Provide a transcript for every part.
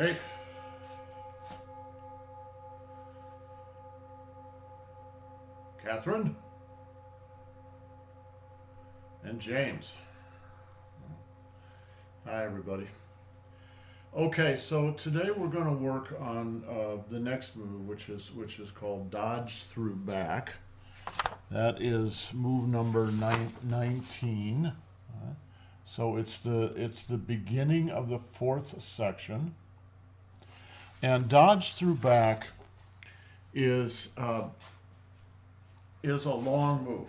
Hey, Catherine and James. Hi, everybody. Okay, so today we're going to work on the next move, which is called dodge through back. That is move number 19. So it's the beginning of the fourth section, and dodge through back is is a long move,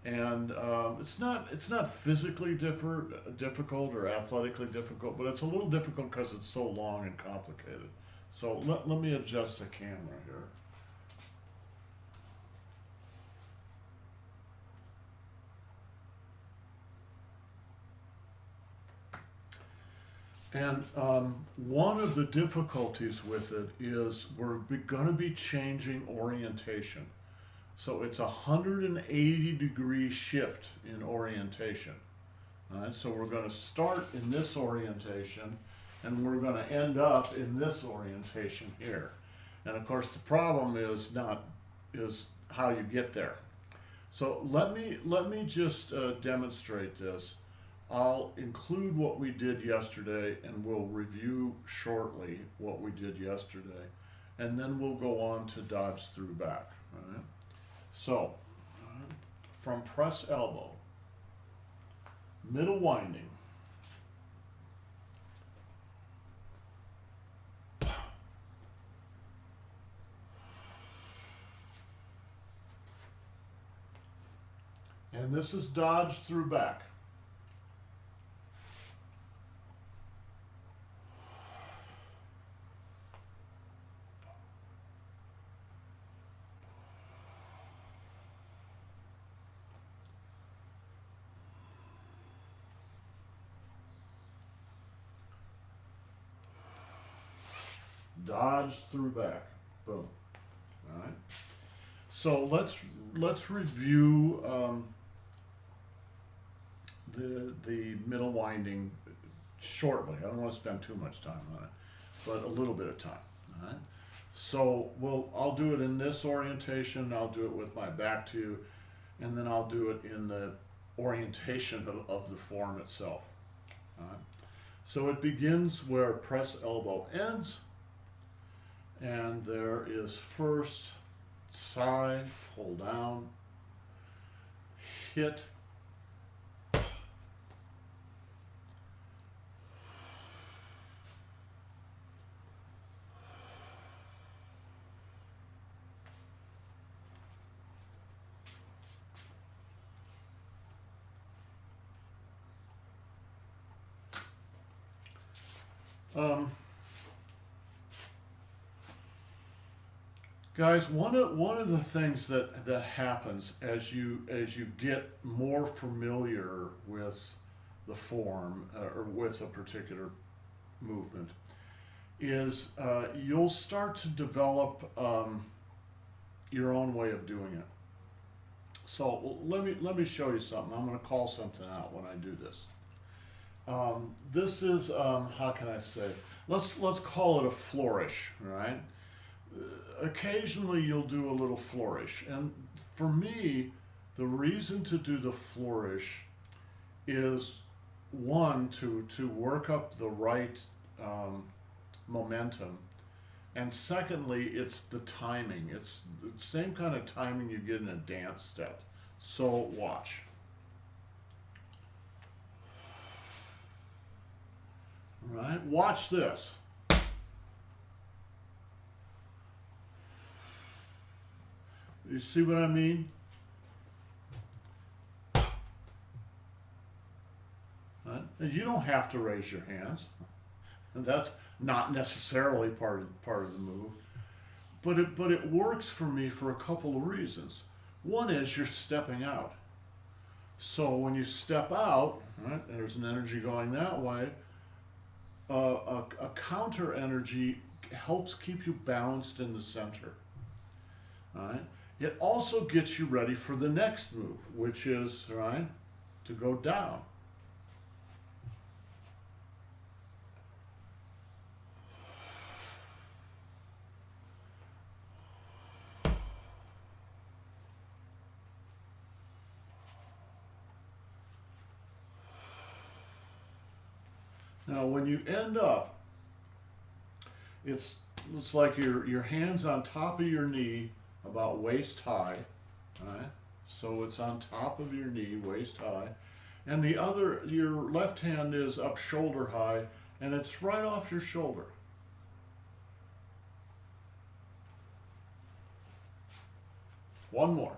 and it's not physically difficult or athletically difficult, but it's a little difficult because it's so long and complicated. So let me adjust the camera here. And one of the difficulties with it is we're going to be changing orientation. So it's a 180-degree shift in orientation. All right, so we're going to start in this orientation, and we're going to end up in this orientation here. And of course, the problem is how you get there. So let me just demonstrate this. I'll include what we did yesterday, and we'll review shortly what we did yesterday, and then we'll go on to dodge through back. All right? So, from press elbow, middle winding, and this is dodge through back. Dodge through back. Boom. All right. So let's review the middle winding shortly. I don't want to spend too much time on it, but a little bit of time. All right. So I'll do it in this orientation. I'll do it with my back to you, and then I'll do it in the orientation of the form itself. All right. So it begins where press elbow ends. And there is first side, pull down, hit, guys, one of the things that happens as you get more familiar with the form or with a particular movement is you'll start to develop your own way of doing it. So let me show you something. I'm going to call something out when I do this. This is how can I say? Let's call it a flourish, right? Occasionally you'll do a little flourish, and for me the reason to do the flourish is one, to work up the right momentum, and secondly it's the timing. It's the same kind of timing you get in a dance step. So watch. All right, watch this. You see what I mean? Right? You don't have to raise your hands. And that's not necessarily part of the move. But it works for me for a couple of reasons. One is you're stepping out. So when you step out, right, there's an energy going that way. A counter energy helps keep you balanced in the center. All right? It also gets you ready for the next move, which is, right, to go down. Now, when you end up, it's like your hands on top of your knee, about waist high, right? So it's on top of your knee, waist high, and your left hand is up shoulder high, and it's right off your shoulder. One more.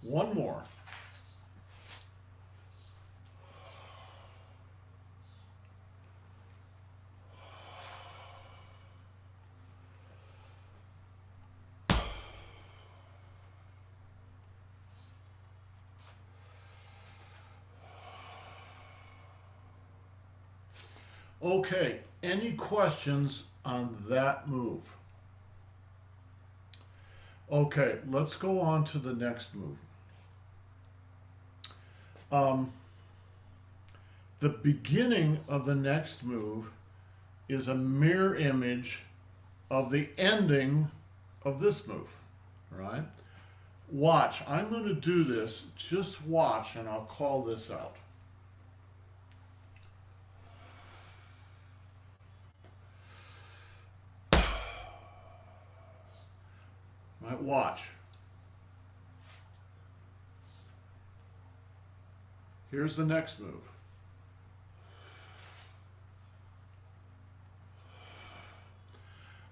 One more. Okay, any questions on that move? Okay, let's go on to the next move. Um, the beginning of the next move is a mirror image of the ending of this move, right? Watch, I'm going to do this, just watch, and I'll call this out. Right, watch. Here's the next move.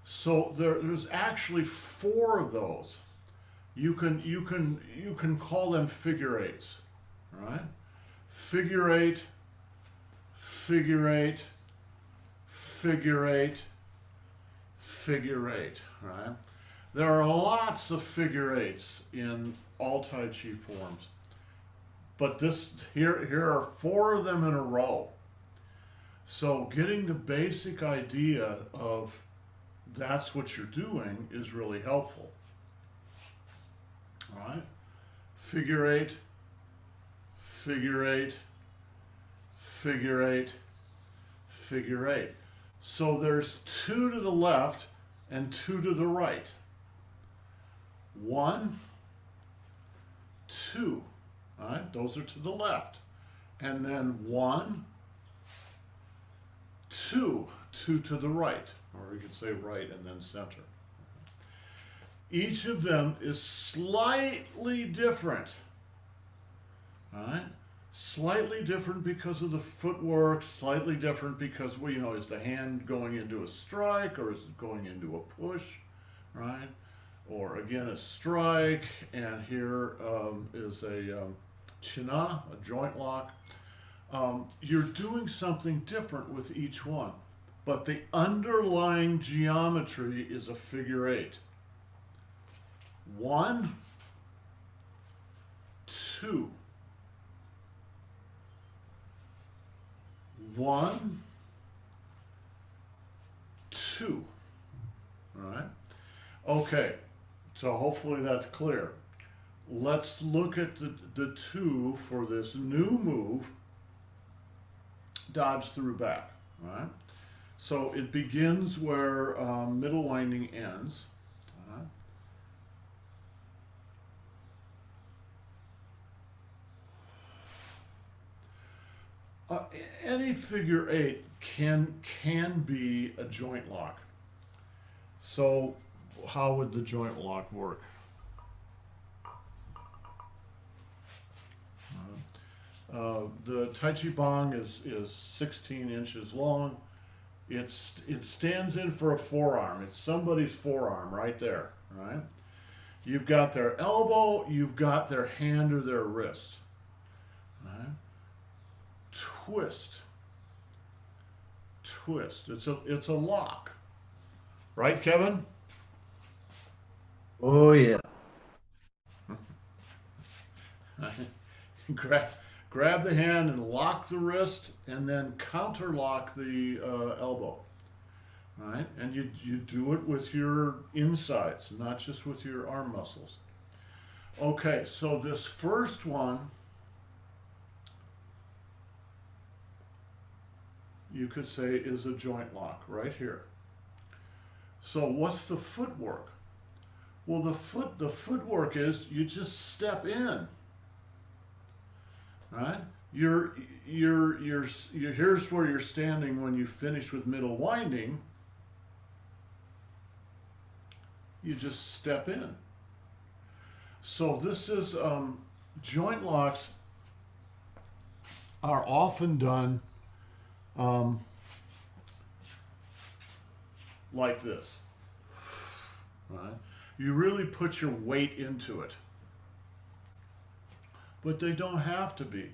So there's actually 4 of those. You can call them figure eights, right? Figure eight, figure eight, figure eight, figure eight, right? There are lots of figure eights in all Tai Chi forms, but here are 4 of them in a row. So getting the basic idea of that's what you're doing is really helpful. All right, figure eight, figure eight, figure eight, figure eight. So there's 2 to the left and 2 to the right. 1, 2. All right, those are to the left. And then 1, 2, 2 to the right. Or you could say right and then center. Each of them is slightly different. All right? Slightly different because of the footwork, slightly different because, well, is the hand going into a strike or is it going into a push, right? Or again, a strike, and here is a china, a joint lock. You're doing something different with each one, but the underlying geometry is a figure eight. 1, 2. 1, 2. All right. Okay. So hopefully that's clear. Let's look at the 2 for this new move, dodge through back. All right. So it begins where middle winding ends. Any figure eight can be a joint lock. So how would the joint lock work? The Tai Chi bong is 16 inches long. It stands in for a forearm. It's somebody's forearm right there, right? You've got their elbow, you've got their hand or their wrist. Right? Twist. Twist. It's a lock. Right, Kevin? Oh yeah. Grab the hand and lock the wrist, and then counterlock the elbow. Right? And you do it with your insides, not just with your arm muscles. Okay, so this first one, you could say is a joint lock right here. So what's the footwork? Well, the footwork is you just step in. Right? Here's where you're standing when you finish with middle winding. You just step in. So this is joint locks are often done like this. Right? You really put your weight into it. But they don't have to be.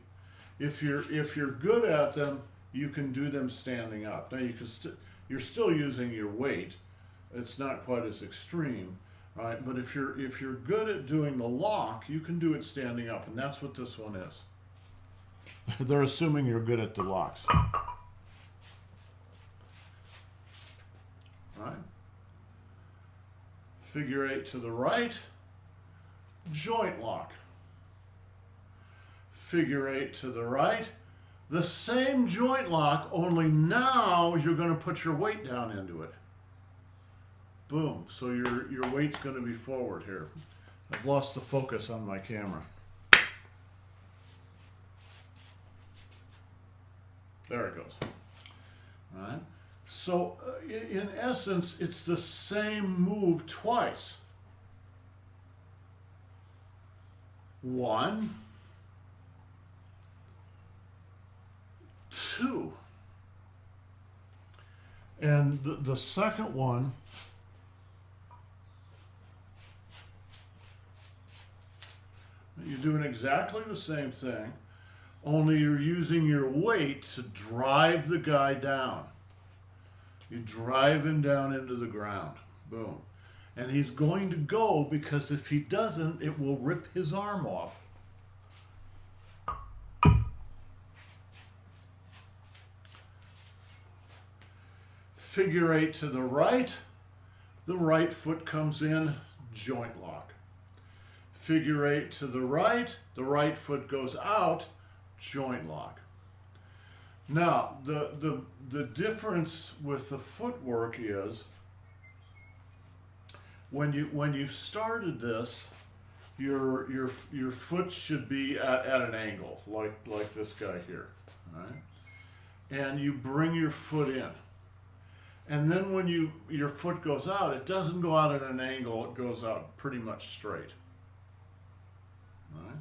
If you're good at them, you can do them standing up. Now you're still using your weight. It's not quite as extreme, right? But if you're good at doing the lock, you can do it standing up, and that's what this one is. They're assuming you're good at the locks. Right? Figure eight to the right, joint lock. Figure eight to the right, the same joint lock, only now you're going to put your weight down into it. Boom. So your weight's going to be forward here. I've lost the focus on my camera. There it goes. All right. So in essence, it's the same move twice. 1, 2. And the second one, you're doing exactly the same thing, only you're using your weight to drive the guy down. You drive him down into the ground. Boom. And he's going to go, because if he doesn't, it will rip his arm off. Figure eight to the right foot comes in, joint lock. Figure eight to the right foot goes out, joint lock. Now, the difference with the footwork is when you started this, your foot should be at an angle, like this guy here, right? And you bring your foot in. And then when your foot goes out, it doesn't go out at an angle, it goes out pretty much straight. Right?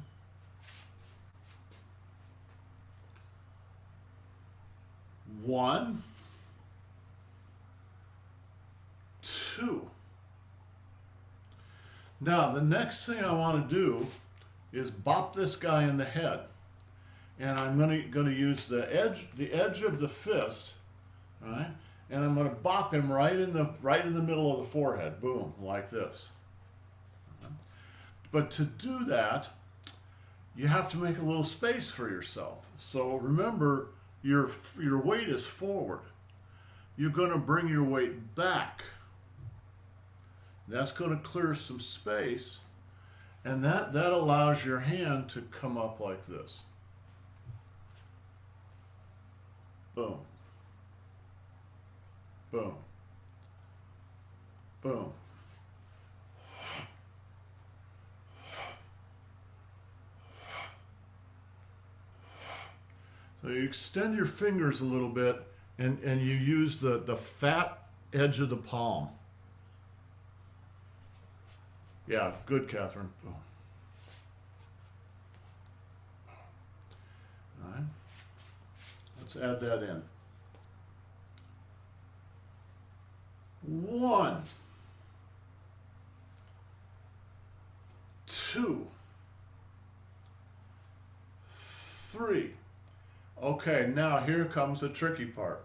1, 2. Now, the next thing I want to do is bop this guy in the head. And I'm going to use the edge of the fist, right? And I'm going to bop him right in the middle of the forehead. Boom, like this. But to do that, you have to make a little space for yourself. So remember, your weight is forward. You're going to bring your weight back. That's going to clear some space, and that allows your hand to come up like this. Boom. Boom. Boom. So you extend your fingers a little bit, and you use the fat edge of the palm. Yeah, good, Catherine. Boom. All right. Let's add that in. 1, 2, 3. Okay, now here comes the tricky part.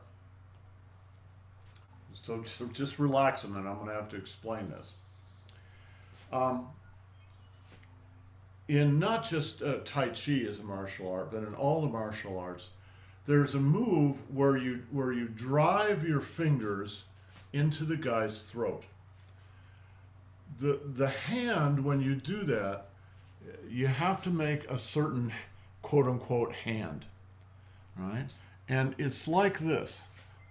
So just relax a minute. I'm going to have to explain this. In not just Tai Chi as a martial art, but in all the martial arts, there's a move where you drive your fingers into the guy's throat. The hand, when you do that, you have to make a certain quote-unquote hand, right? And it's like this.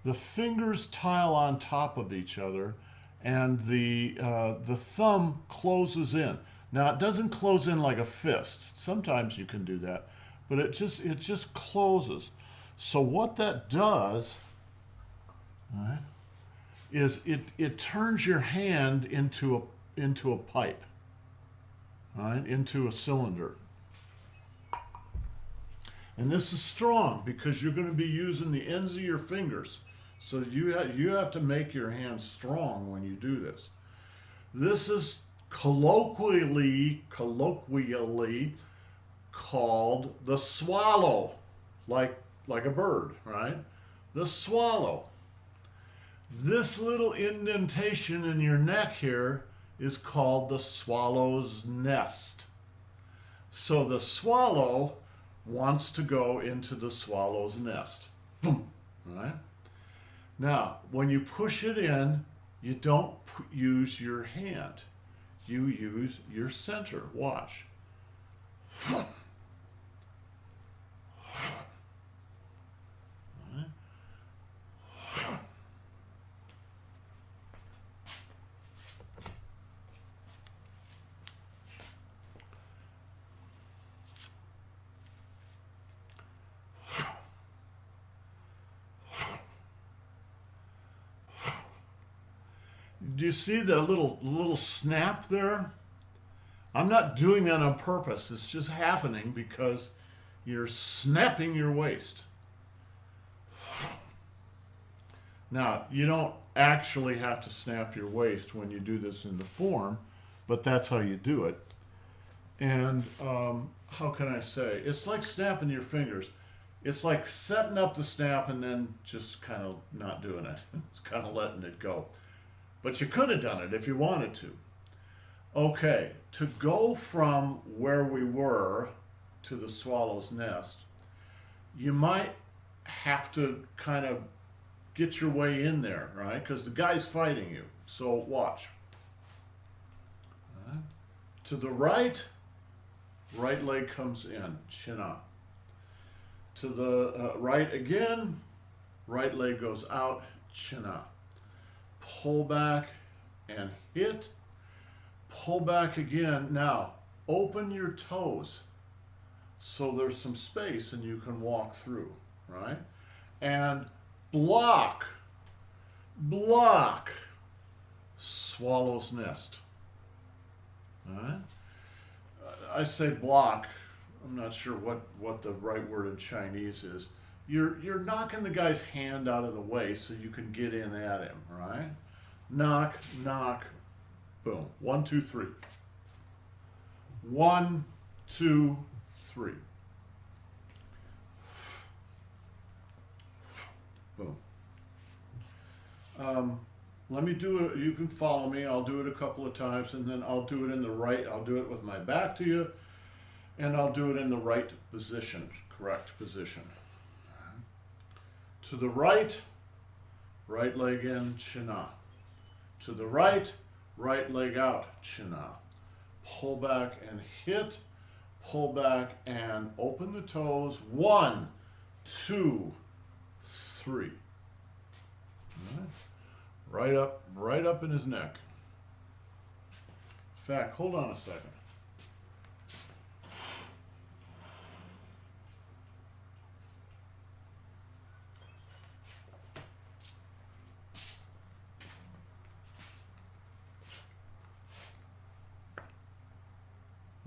The fingers tile on top of each other, and the thumb closes in. Now, it doesn't close in like a fist. Sometimes you can do that, but it just closes. So what that does, right, is it turns your hand into a pipe, right, into a cylinder. And this is strong because you're going to be using the ends of your fingers. So you have to make your hand strong when you do this. This is colloquially called the swallow, like a bird, right? The swallow. This little indentation in your neck here is called the swallow's nest. So the swallow wants to go into the swallow's nest. Boom, right? Now, when you push it in, you don't use your hand. You use your center. Watch. Do you see the little snap there? I'm not doing that on purpose. It's just happening because you're snapping your waist. Now, you don't actually have to snap your waist when you do this in the form, but that's how you do it. And how can I say? It's like snapping your fingers. It's like setting up the snap and then just kind of not doing it. It's kind of letting it go. But you could have done it if you wanted to. Okay, to go from where we were to the swallow's nest, you might have to kind of get your way in there, right? Because the guy's fighting you. So watch. To the right leg comes in, chin up. To the right again, right leg goes out, chin up. Pull back and hit. Pull back again. Now, open your toes so there's some space and you can walk through, right? And block, swallow's nest. All right? I say block. I'm not sure what the right word in Chinese is, you're knocking the guy's hand out of the way so you can get in at him, right? Knock, knock, boom. 1, 2, 3. 1, 2, 3. Boom. Let me do it. You can follow me. I'll do it a couple of times, and then I'll do it in the right. I'll do it with my back to you, and I'll do it in the right position, correct position. To the right, right leg in, chin up. To the right, right leg out, chin up. Pull back and hit. Pull back and open the toes. 1, 2, 3. Right up in his neck. In fact, hold on a second.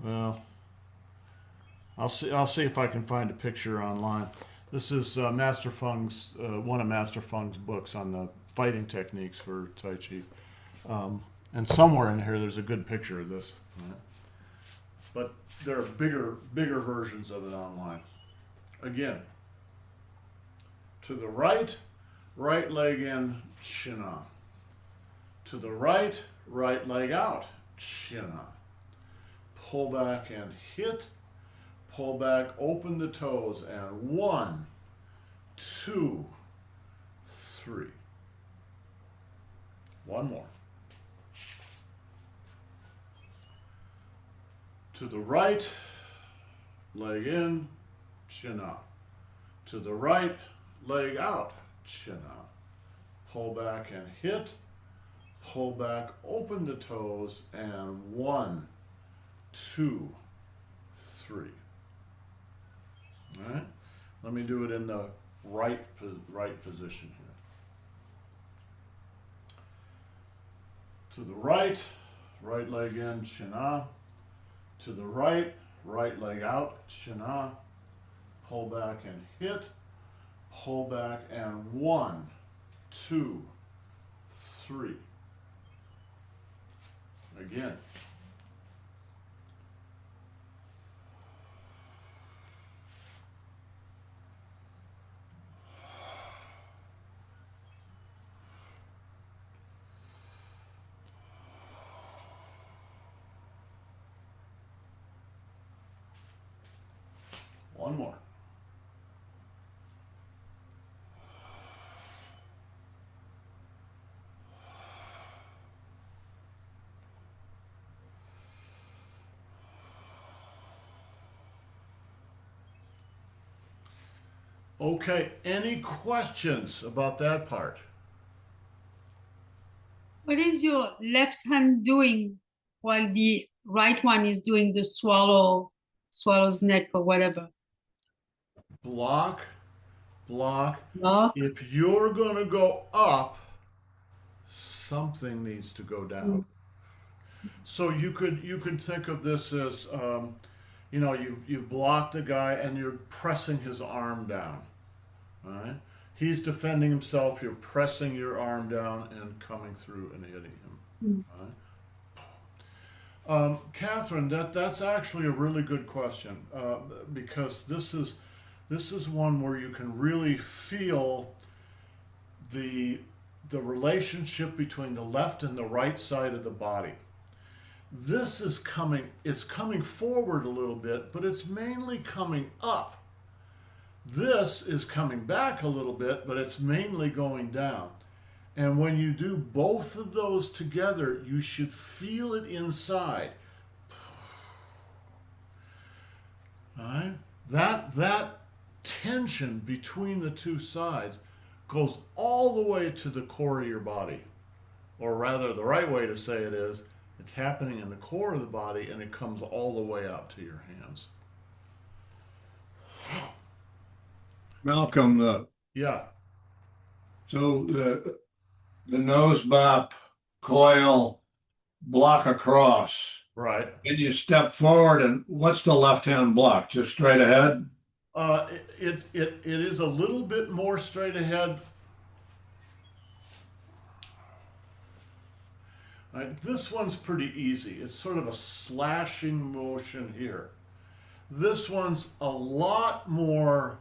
Well, I'll see if I can find a picture online. This is Master Fung's one of Master Fung's books on the fighting techniques for Tai Chi. And somewhere in here there's a good picture of this. Right? But there are bigger versions of it online. Again, to the right, right leg in, chin on. To the right, right leg out, chin on. Pull back and hit. Pull back, open the toes, and 1, 2, 3. One more. To the right, leg in, chin up. To the right, leg out, chin up. Pull back and hit. Pull back, open the toes, and 1, 2, 3. All right. Let me do it in the right position here. To the right, right leg in, chin up. To the right, right leg out, chin up. Pull back and hit. Pull back and 1, 2, 3. Again. One more. Okay, any questions about that part? What is your left hand doing while the right one is doing the swallow's neck or whatever? Block, block. Block. If you're going to go up, something needs to go down. So you could think of this as, you've blocked a guy and you're pressing his arm down. All right. He's defending himself. You're pressing your arm down and coming through and hitting him. All right. Catherine, that's actually a really good question because this is one where you can really feel the relationship between the left and the right side of the body. This is it's coming forward a little bit, but it's mainly coming up. This is coming back a little bit, but it's mainly going down. And when you do both of those together, you should feel it inside. All right? That tension between the two sides goes all the way to the core of your body. Or rather, the right way to say it is, it's happening in the core of the body and it comes all the way out to your hands. Malcolm, Yeah. so the nose bop, coil, block across. Right. Then you step forward, and what's the left hand block? Just straight ahead? It is a little bit more straight ahead. Right, this one's pretty easy. It's sort of a slashing motion here. This one's a lot more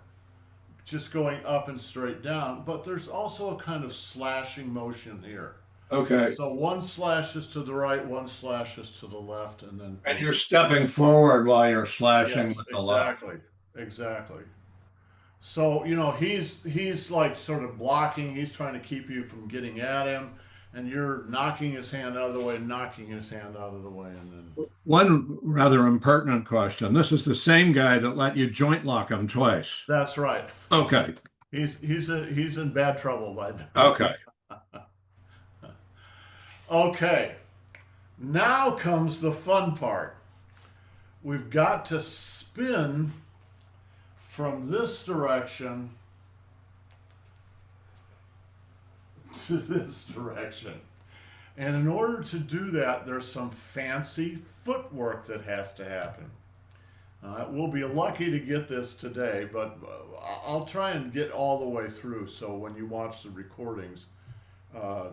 just going up and straight down, but there's also a kind of slashing motion here. Okay. So one slashes to the right, one slashes to the left, and then And you're stepping forward while you're slashing yes, with the left. exactly, exactly. So, you know, he's like sort of blocking, he's trying to keep you from getting at him, and you're knocking his hand out of the way, knocking his hand out of the way, and then One rather impertinent question. This is the same guy that let you joint lock him twice. that's right. Okay. He's in bad trouble by now. Okay. Okay, now comes the fun part. We've got to spin from this direction to this direction. And in order to do that, there's some fancy footwork that has to happen. We'll be lucky to get this today, but I'll try and get all the way through so when you watch the recordings,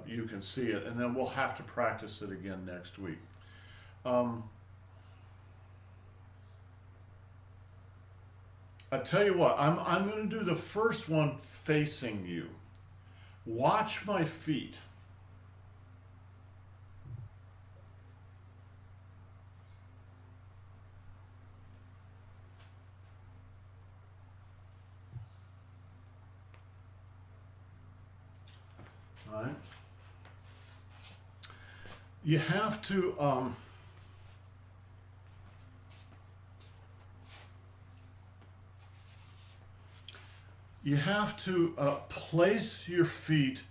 you can see it, and then we'll have to practice it again next week. I tell you what, I'm going to do the first one facing you. Watch my feet. All right. You have to place your feet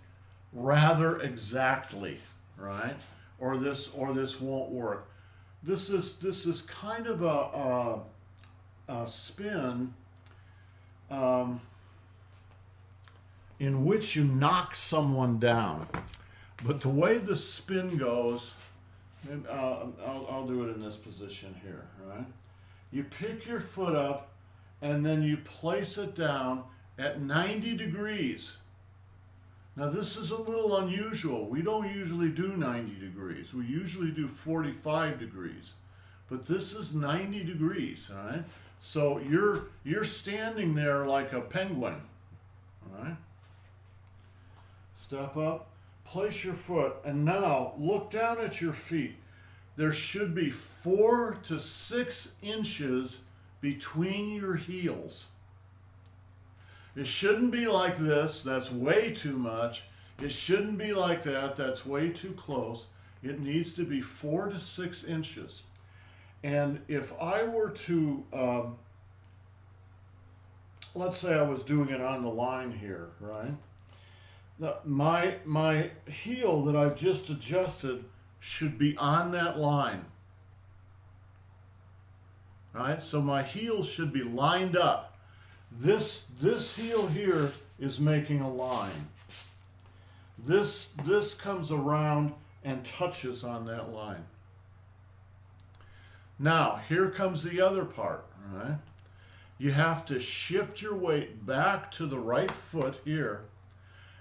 rather exactly, right? Or this won't work. This is kind of a spin in which you knock someone down. But the way the spin goes, I'll do it in this position here, right? You pick your foot up and then you place it down at 90 degrees. Now this is a little unusual. We don't usually do 90 degrees. We usually do 45 degrees. But this is 90 degrees, all right? So you're standing there like a penguin, all right? Step up, place your foot, and now look down at your feet. There should be 4 to 6 inches between your heels. It shouldn't be like this, that's way too much. It shouldn't be like that, that's way too close. It needs to be 4 to 6 inches. And if I were to, let's say I was doing it on the line here, right? My heel that I've just adjusted should be on that line. Right? So my heels should be lined up. This heel here is making a line. This comes around and touches on that line. Now, here comes the other part, right? You have to shift your weight back to the right foot here.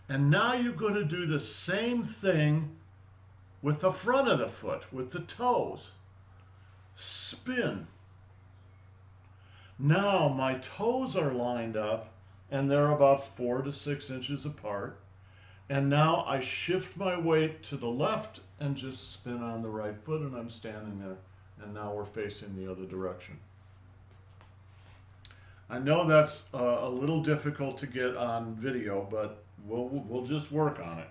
And now you're going to do the same thing with the front of the foot, with the toes. Spin. Now my toes are lined up and they're about 4 to 6 inches apart. And now I shift my weight to the left and just spin on the right foot and I'm standing there. And now we're facing the other direction. I know that's a little difficult to get on video, but we'll just work on it.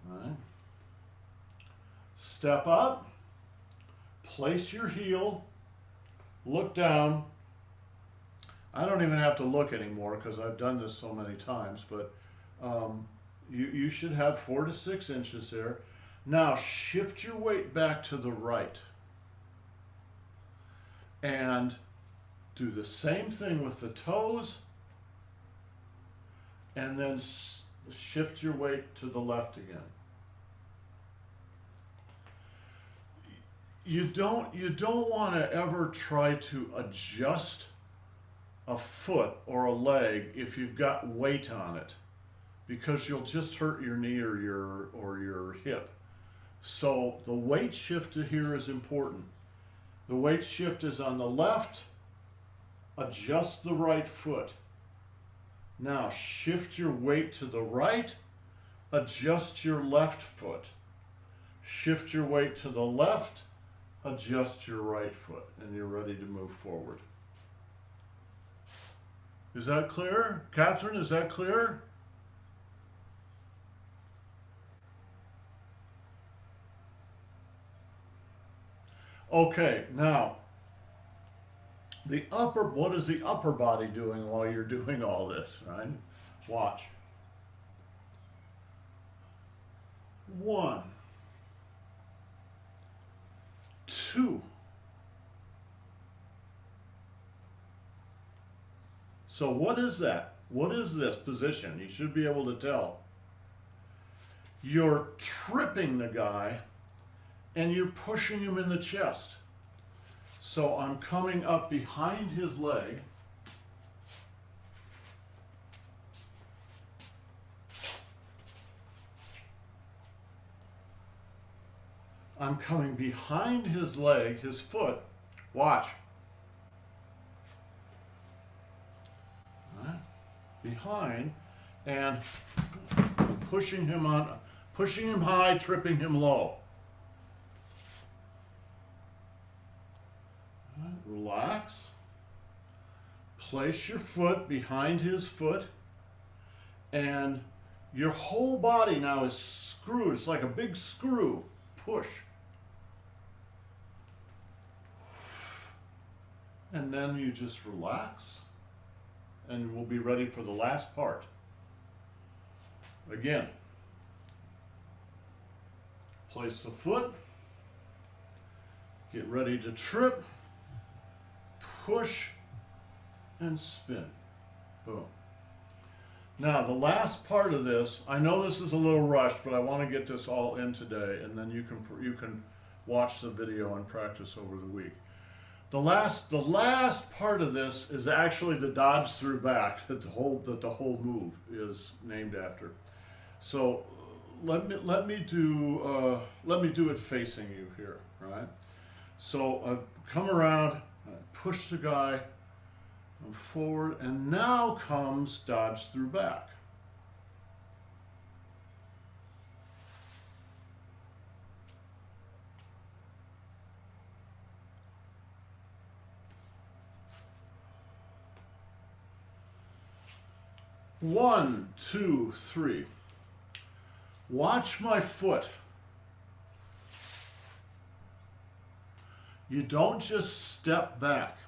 All right. Step up, place your heel, look down. I don't even have to look anymore because I've done this so many times, but you should have 4 to 6 inches there. Now shift your weight back to the right and do the same thing with the toes and then shift your weight to the left again. You don't want to ever try to adjust a foot or a leg if you've got weight on it, because you'll just hurt your knee or your hip. So the weight shift here is important. The weight shift is on the left. Adjust the right foot. Now shift your weight to the right. Adjust your left foot. Shift your weight to the left. Adjust your right foot, and you're ready to move forward. Is that clear? Catherine, is that clear? Okay, now, what is the upper body doing while you're doing all this, right? Watch. 1, 2. So what is that? What is this position? You should be able to tell. You're tripping the guy and you're pushing him in the chest. So I'm coming up behind his leg. I'm coming behind his leg, his foot. Watch. Right. Behind, and pushing him high, tripping him low. Right. Relax. Place your foot behind his foot, and your whole body now is screwed. It's like a big screw. Push. And then you just relax, and we'll be ready for the last part. Again, place the foot, get ready to trip, push, and spin. Boom. Now, the last part of this, I know this is a little rushed, but I want to get this all in today, and then you can watch the video and practice over the week. The last part of this is actually the dodge through back that the whole move is named after. So let me do it facing you here, right? So I come around, I push the guy forward, and now comes dodge through back. One, two, three. Watch my foot. You don't just step back.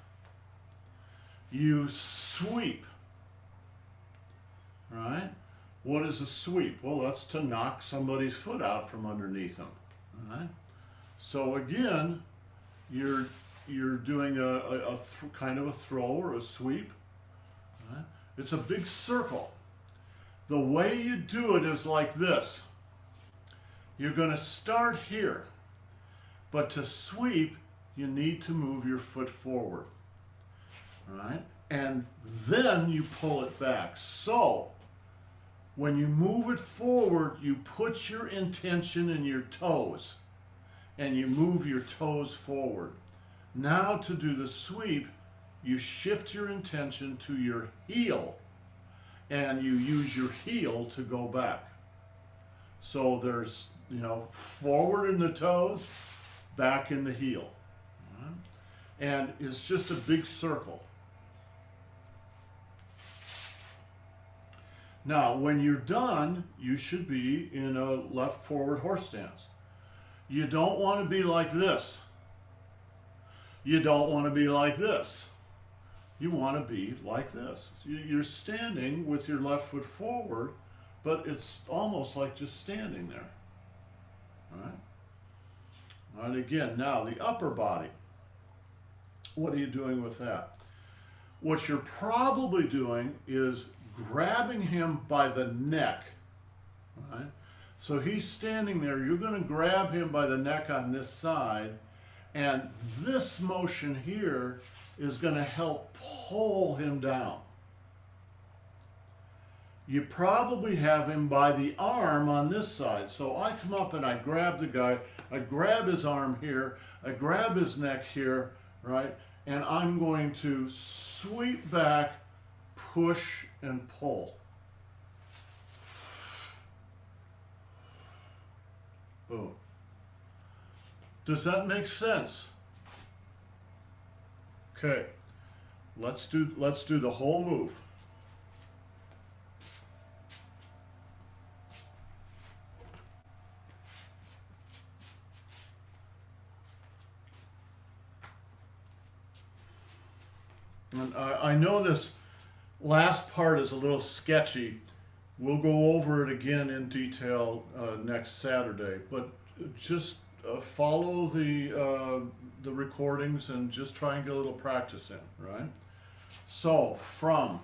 You sweep. Right? What is a sweep? Well, that's to knock somebody's foot out from underneath them. Right? So again, you're doing kind of a throw or a sweep. Right? It's a big circle. The way you do it is like this. You're going to start here, but to sweep, you need to move your foot forward, right? And then you pull it back. So, when you move it forward, you put your intention in your toes, and you move your toes forward. Now, to do the sweep, you shift your intention to your heel, and you use your heel to go back. So there's, forward in the toes, back in the heel. Right? And it's just a big circle. Now, when you're done, you should be in a left forward horse stance. You don't want to be like this. You don't want to be like this. You want to be like this. You're standing with your left foot forward, but it's almost like just standing there. All right? All right, again, now the upper body. What are you doing with that? What you're probably doing is grabbing him by the neck. Right? So he's standing there. You're going to grab him by the neck on this side, and this motion here is going to help pull him down. You probably have him by the arm on this side. So I come up and I grab the guy, I grab his arm here, I grab his neck here, right? And I'm going to sweep back, push, and pull. Boom. Does that make sense? Okay. Let's do the whole move. And I know this last part is a little sketchy. We'll go over it again in detail next Saturday, but just follow the recordings and just try and get a little practice in, right? So from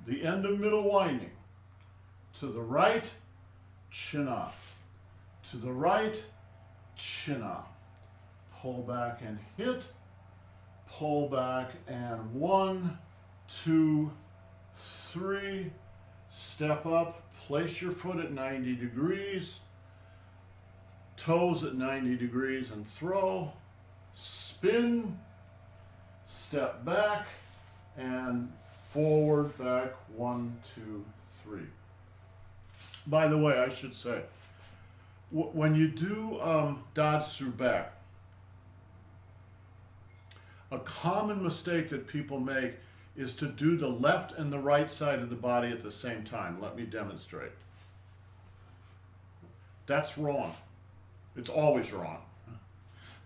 the end of middle winding, to the right, chin up, to the right, chin up, pull back and hit, pull back and 1, 2, 3, step up, place your foot at 90 degrees, toes at 90 degrees and throw, spin, step back, and forward, back, 1, 2, 3. By the way, I should say, when you do dodge through back, a common mistake that people make is to do the left and the right side of the body at the same time. Let me demonstrate. That's wrong. It's always wrong.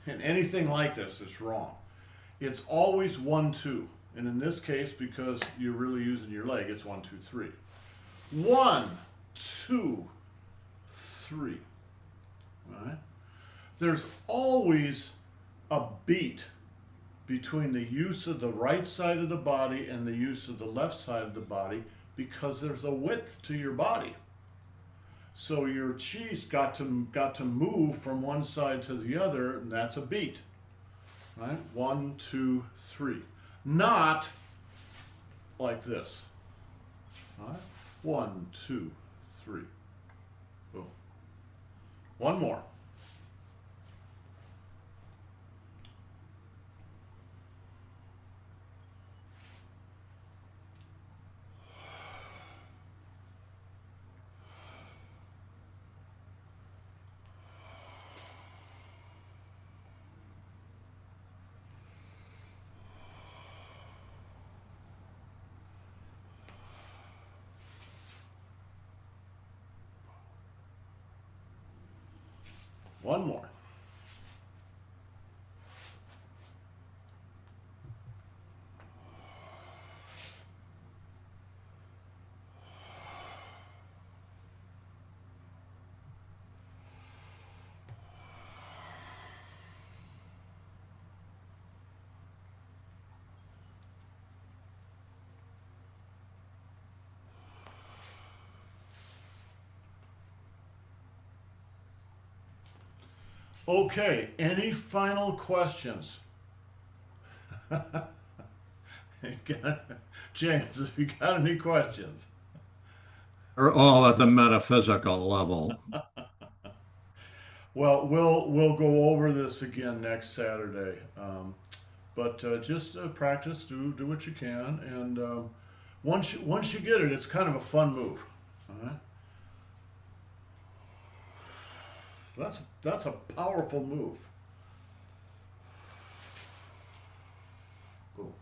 And anything like this is wrong. It's always 1, 2. And in this case, because you're really using your leg, it's 1, 2, 3. 1, 2, 3. All right? There's always a beat between the use of the right side of the body and the use of the left side of the body, because there's a width to your body. So your chi's got to move from one side to the other, and that's a beat. Right? 1, 2, 3. Not like this. All right? 1, 2, 3. Boom. One more. One more. Okay, any final questions? James, if you got any questions. Are all at the metaphysical level. Well, we'll go over this again next Saturday. But just practice, do what you can, and once you get it, it's kind of a fun move. All right? That's a powerful move. Cool.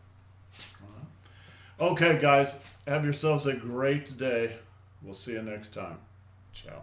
All right. Okay, guys, have yourselves a great day. We'll see you next time. Ciao.